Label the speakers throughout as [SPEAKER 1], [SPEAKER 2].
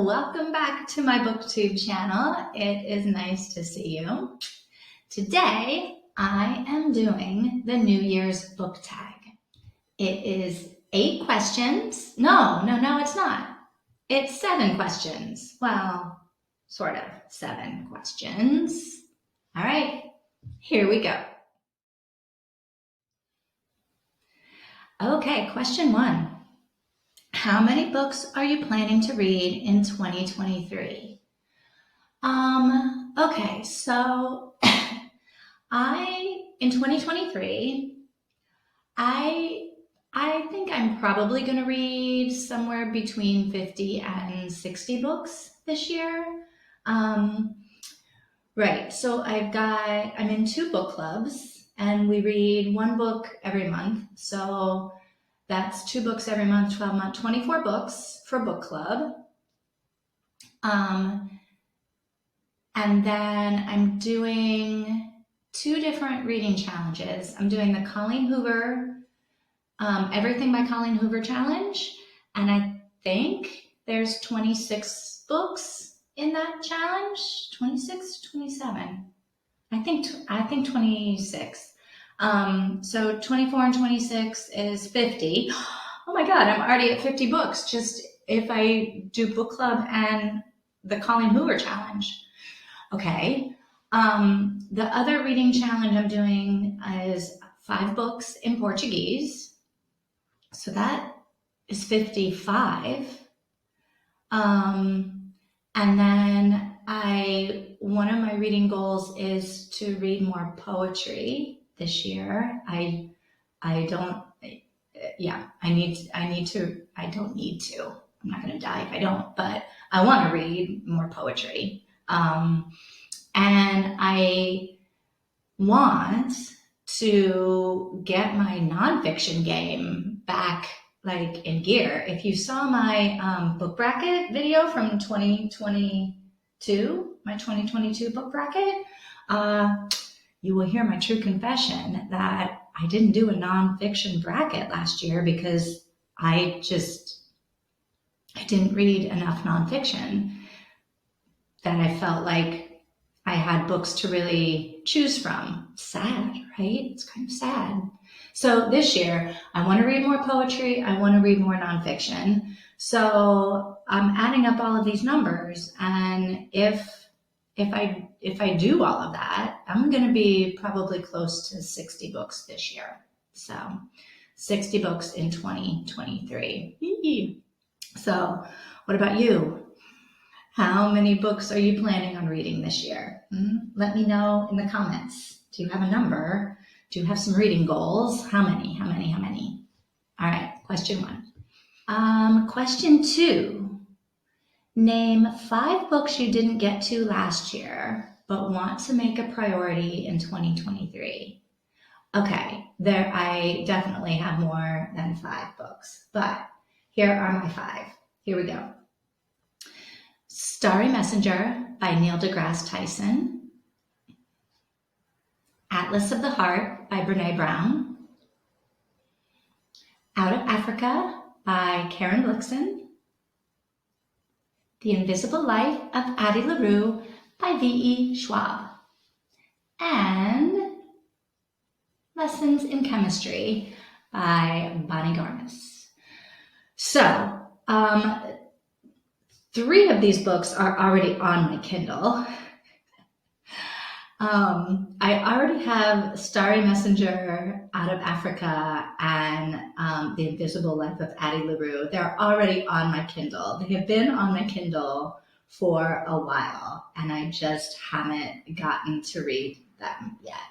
[SPEAKER 1] welcome back to my booktube channel. It is nice to see you. Today I am doing the New Year's book tag. It is 8 questions. No, it's not. It's 7 questions. Well, sort of 7 questions. All right, here we go. Okay, question 1. How many books are you planning to read in 2023? Okay, so in 2023, I think I'm probably going to read somewhere between 50 and 60 books this year. Right, so I'm in 2 book clubs and we read 1 book every month. So that's 2 books every month, 12 months, 24 books for book club. And then I'm doing 2 different reading challenges. I'm doing the Colleen Hoover, Everything by Colleen Hoover challenge. And I think there's 26 books in that challenge, 26, 27. I think 26. So 24 and 26 is 50. Oh my God, I'm already at 50 books just if I do book club and the Colleen Hoover challenge. Okay. The other reading challenge I'm doing is 5 books in Portuguese. So that is 55. And then one of my reading goals is to read more poetry this year. I don't need to. I'm not going to die if I don't, but I want to read more poetry. And I want to get my nonfiction game back in gear. If you saw my book bracket video from 2022, my 2022 book bracket, you will hear my true confession that I didn't do a nonfiction bracket last year because I didn't read enough nonfiction that I felt like I had books to really choose from. Sad, right? It's kind of sad. So this year, I want to read more poetry. I want to read more nonfiction. So I'm adding up all of these numbers, and if I do all of that, I'm going to be probably close to 60 books this year. So 60 books in 2023. So what about you? How many books are you planning on reading this year? Let me know in the comments. Do you have a number? Do you have some reading goals? How many? All right, question 1. Question 2. Name 5 books you didn't get to last year, but want to make a priority in 2023. Okay, I definitely have more than 5 books, but here are my 5. Here we go. Starry Messenger by Neil deGrasse Tyson. Atlas of the Heart by Brene Brown. Out of Africa by Karen Blixen. The Invisible Life of Addie LaRue by V.E. Schwab. And Lessons in Chemistry by Bonnie Garmis. So, 3 of these books are already on my Kindle. I already have Starry Messenger, Out of Africa, and The Invisible Life of Addie LaRue. They're already on my Kindle. They have been on my Kindle for a while, and I just haven't gotten to read them yet.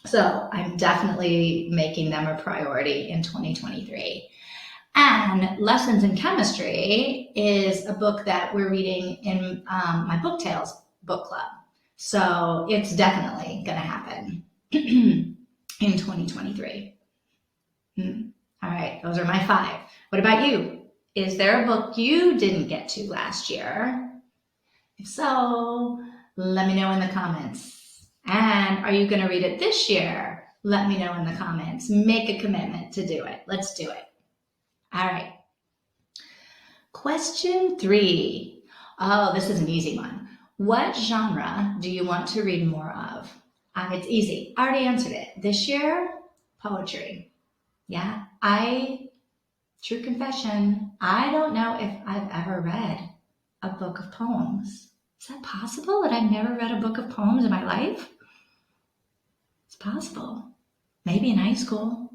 [SPEAKER 1] So I'm definitely making them a priority in 2023. And Lessons in Chemistry is a book that we're reading in my Book Tales book club. So it's definitely going to happen in 2023. All right, those are my 5. What about you? Is there a book you didn't get to last year? If so, let me know in the comments. And are you going to read it this year? Let me know in the comments. Make a commitment to do it. Let's do it. All right. Question 3. Oh, this is an easy one. What genre do you want to read more of? It's easy. I already answered it. This year, poetry. Yeah, true confession, I don't know if I've ever read a book of poems. Is that possible that I've never read a book of poems in my life? It's possible. Maybe in high school.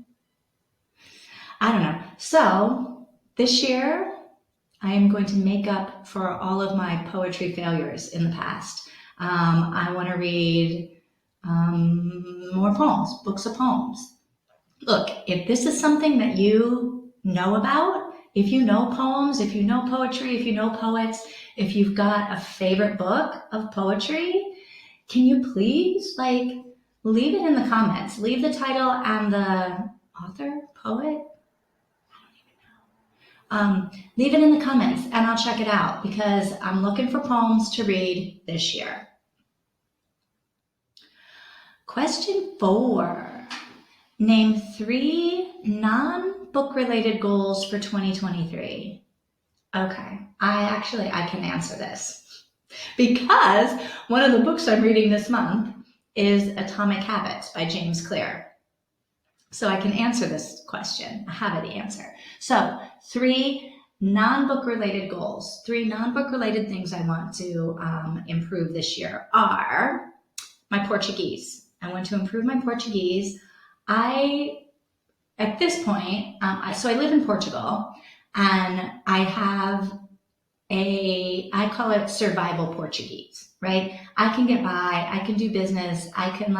[SPEAKER 1] I don't know. So this year, I am going to make up for all of my poetry failures in the past. I want to read more poems, books of poems. Look, if this is something that you know about, if you know poems, if you know poetry, if you know poets, if you've got a favorite book of poetry, can you please leave it in the comments? Leave the title and the author, poet. Leave it in the comments and I'll check it out because I'm looking for poems to read this year. Question 4. Name 3 non-book related goals for 2023. Okay, I can answer this because one of the books I'm reading this month is Atomic Habits by James Clear. So I can answer this question. I have the answer. So 3 non-book related goals, 3 non-book related things I want to improve this year are my Portuguese. I want to improve my Portuguese. At this point, so I live in Portugal and I have I call it survival Portuguese, right? I can get by, I can do business, I can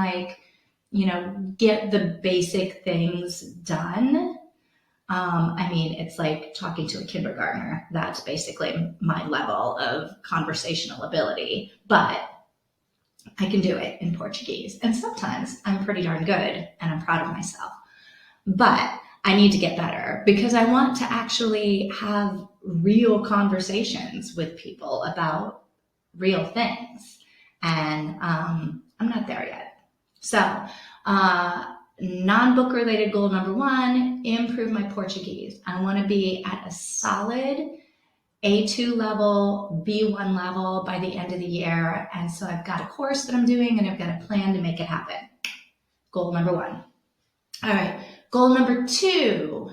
[SPEAKER 1] get the basic things done. It's like talking to a kindergartner. That's basically my level of conversational ability, but I can do it in Portuguese. And sometimes I'm pretty darn good and I'm proud of myself, but I need to get better because I want to actually have real conversations with people about real things. And I'm not there yet. So, non-book related goal number 1, improve my Portuguese. I want to be at a solid A2 level, B1 level by the end of the year. And so I've got a course that I'm doing and I've got a plan to make it happen. Goal number 1. All right. Goal number 2,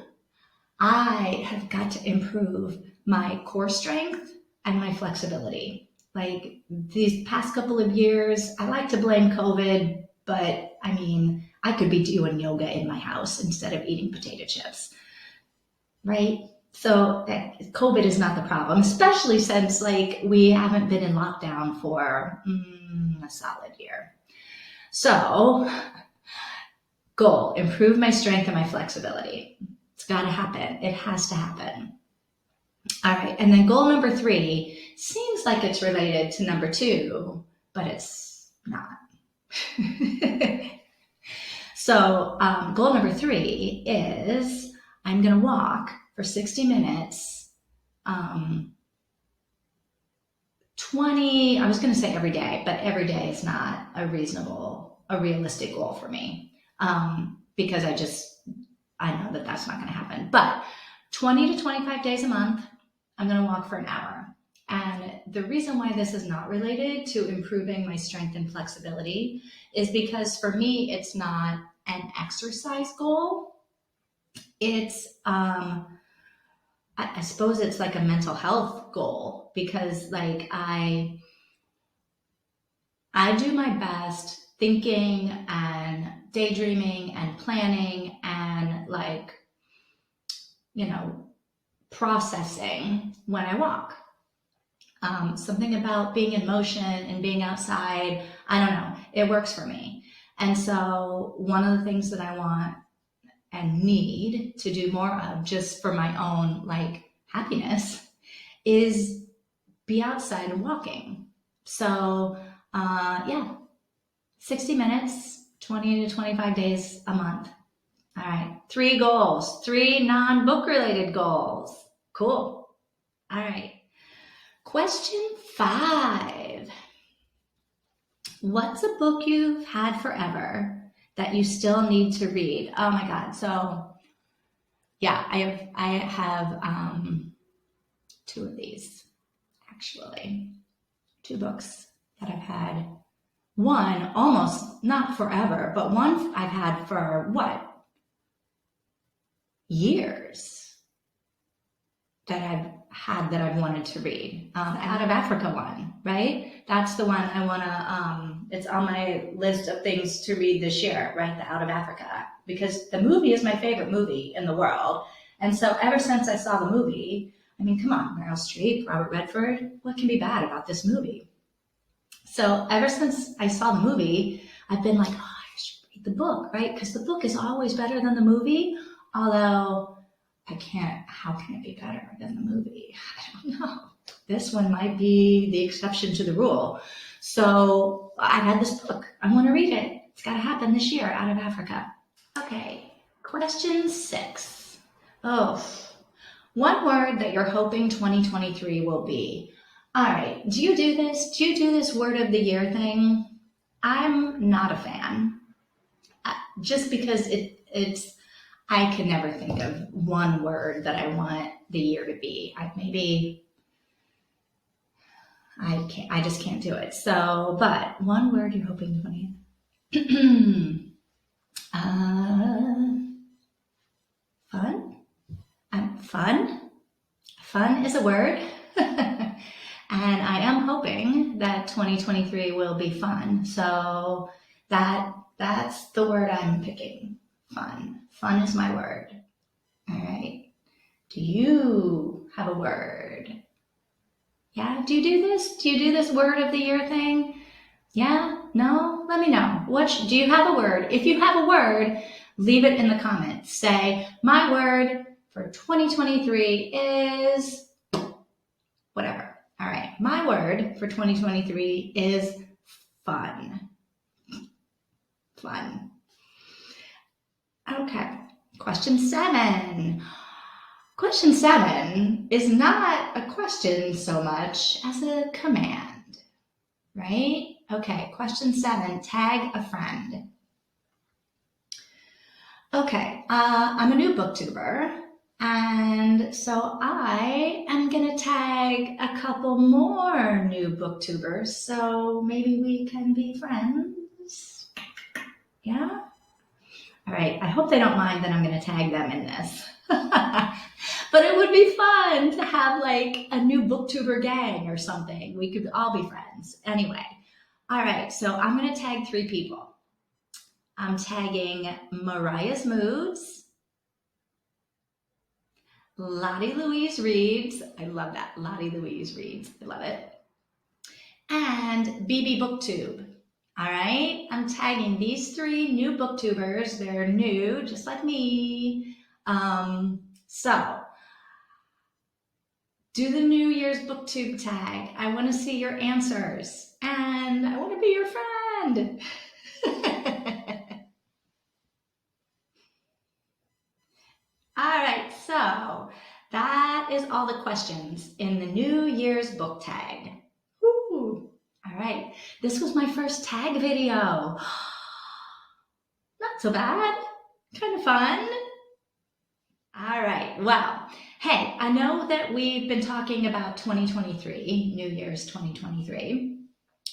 [SPEAKER 1] I have got to improve my core strength and my flexibility. Like these past couple of years, I like to blame COVID, but I could be doing yoga in my house instead of eating potato chips, right? So COVID is not the problem, especially since we haven't been in lockdown for a solid year. So goal, improve my strength and my flexibility. It's got to happen. It has to happen. All right. And then goal number 3 seems like it's related to number 2, but it's not. So goal number 3 is I'm going to walk for 60 minutes, 20, I was going to say every day, but every day is not a realistic goal for me because I know that that's not going to happen. But 20 to 25 days a month, I'm going to walk for an hour. And the reason why this is not related to improving my strength and flexibility is because for me, it's not an exercise goal. It's, I suppose it's like a mental health goal because I do my best thinking and daydreaming and planning and processing when I walk. Something about being in motion and being outside, I don't know, it works for me. And so one of the things that I want and need to do more of just for my own happiness is be outside and walking. So 60 minutes, 20 to 25 days a month. All right, 3 goals, 3 non-book related goals. Cool. All right. Question 5. What's a book you've had forever that you still need to read? Oh my God. So yeah, I have 2 of these actually. 2 books that I've had. One almost, not forever, but one I've had for what? Years that I've had that I've wanted to read. Out of Africa one, right? That's the one I want to, it's on my list of things to read this year, right? The Out of Africa, because the movie is my favorite movie in the world. And so ever since I saw the movie, I mean, come on, Meryl Streep, Robert Redford, what can be bad about this movie? So ever since I saw the movie, I've been like, oh, I should read the book, right? Because the book is always better than the movie, although how can it be better than the movie? I don't know. This one might be the exception to the rule. So I had this book. I want to read it. It's got to happen this year, Out of Africa. Okay, question 6. Oh, one word that you're hoping 2023 will be. All right, do you do this? Do you do this word of the year thing? I'm not a fan. Just because I can never think of one word that I want the year to be. I just can't do it. So, but one word you're hoping 20. Fun? Fun? Fun is a word. And I am hoping that 2023 will be fun. So that's the word I'm picking. Fun. Fun is my word. All right. Do you have a word? Yeah, do you do this? Do you do this word of the year thing? Yeah? No? Let me know. Do you have a word? If you have a word, leave it in the comments. Say, my word for 2023 is whatever. All right. My word for 2023 is fun. Fun. Okay. Question 7. Question 7 is not a question so much as a command, right? Okay. Question 7, tag a friend. Okay. I'm a new booktuber. And so I am going to tag a couple more new booktubers. So maybe we can be friends. Yeah? All right. I hope they don't mind that I'm going to tag them in this. But it would be fun to have like a new booktuber gang or something. We could all be friends. Anyway. All right. So I'm going to tag 3 people. I'm tagging Mariah's Moods, Lottie Louise Reads. I love that. Lottie Louise Reads. I love it. And BB Booktube. All right. I'm tagging these 3 new booktubers. They're new, just like me. So do the New Year's Booktube tag. I want to see your answers. And I want to be your friend. All right, so that is all the questions in the New Year's book tag. Woo. All right, this was my first tag video. Not so bad, kind of fun. All right, well, hey, I know that we've been talking about 2023, New Year's 2023,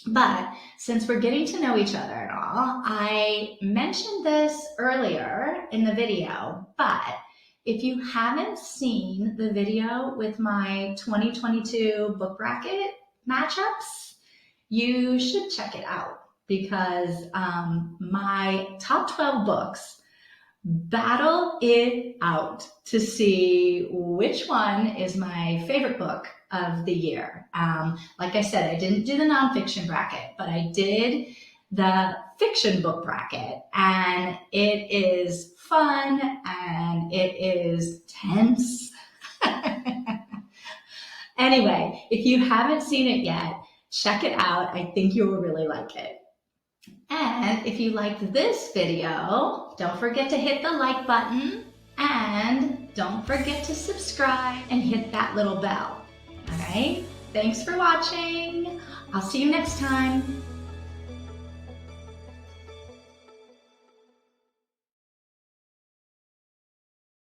[SPEAKER 1] but since we're getting to know each other and all, I mentioned this earlier in the video, but if you haven't seen the video with my 2022 book bracket matchups, you should check it out because my top 12 books battle it out to see which one is my favorite book of the year. Like I said, I didn't do the nonfiction bracket, but I did the fiction book bracket, and it is fun and it is tense. Anyway, if you haven't seen it yet, check it out. I think you will really like it. And if you liked this video, don't forget to hit the like button and don't forget to subscribe and hit that little bell. All right? Thanks for watching. I'll see you next time.